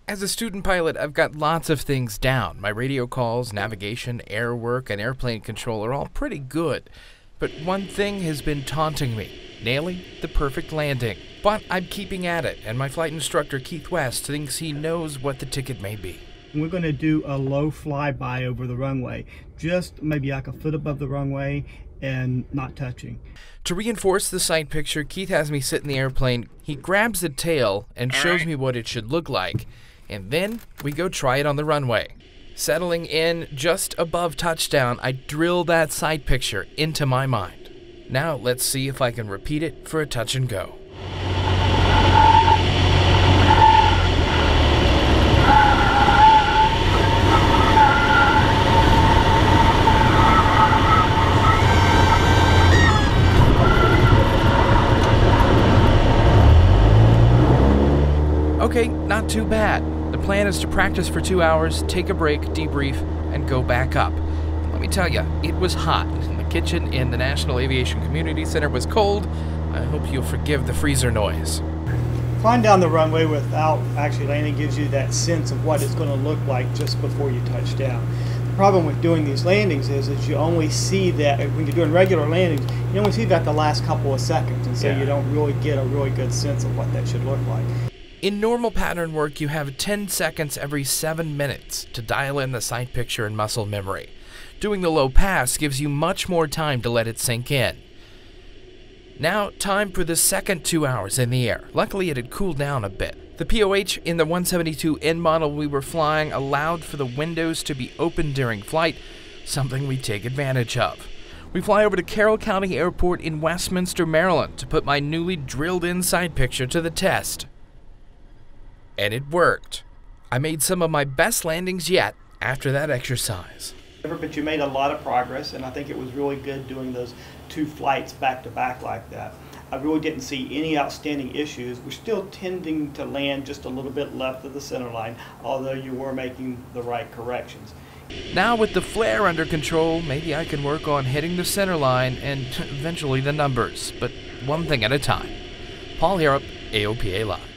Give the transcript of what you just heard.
As a student pilot, I've got lots of things down. My radio calls, navigation, air work, and airplane control are all pretty good. But one thing has been taunting me: nailing the perfect landing. But I'm keeping at it, and my flight instructor, Keith West, thinks he knows what the ticket may be. We're going to do a low flyby over the runway, just maybe like a foot above the runway and not touching. To reinforce the sight picture, Keith has me sit in the airplane. He grabs the tail and shows me what it should look like, and then we go try it on the runway. Settling in just above touchdown, I drill that sight picture into my mind. Now let's see if I can repeat it for a touch and go. Okay, not too bad. The plan is to practice for 2 hours, take a break, debrief, and go back up. Let me tell you, it was hot. The kitchen in the National Aviation Community Center was cold. I hope you'll forgive the freezer noise. Flying down the runway without actually landing gives you that sense of what it's going to look like just before you touch down. The problem with doing these landings is you only see that, when you're doing regular landings, you only see that the last couple of seconds, and so you don't really get a really good sense of what that should look like. In normal pattern work, you have 10 seconds every 7 minutes to dial in the sight picture and muscle memory. Doing the low pass gives you much more time to let it sink in. Now, time for the second 2 hours in the air. Luckily, it had cooled down a bit. The POH in the 172N model we were flying allowed for the windows to be open during flight, something we take advantage of. We fly over to Carroll County Airport in Westminster, Maryland to put my newly drilled-in sight picture to the test. And it worked. I made some of my best landings yet after that exercise. But you made a lot of progress, and I think it was really good doing those 2 flights back to back like that. I really didn't see any outstanding issues. We're still tending to land just a little bit left of the center line, although you were making the right corrections. Now with the flare under control, maybe I can work on hitting the center line and eventually the numbers, but one thing at a time. Paul Harrop, AOPA Live.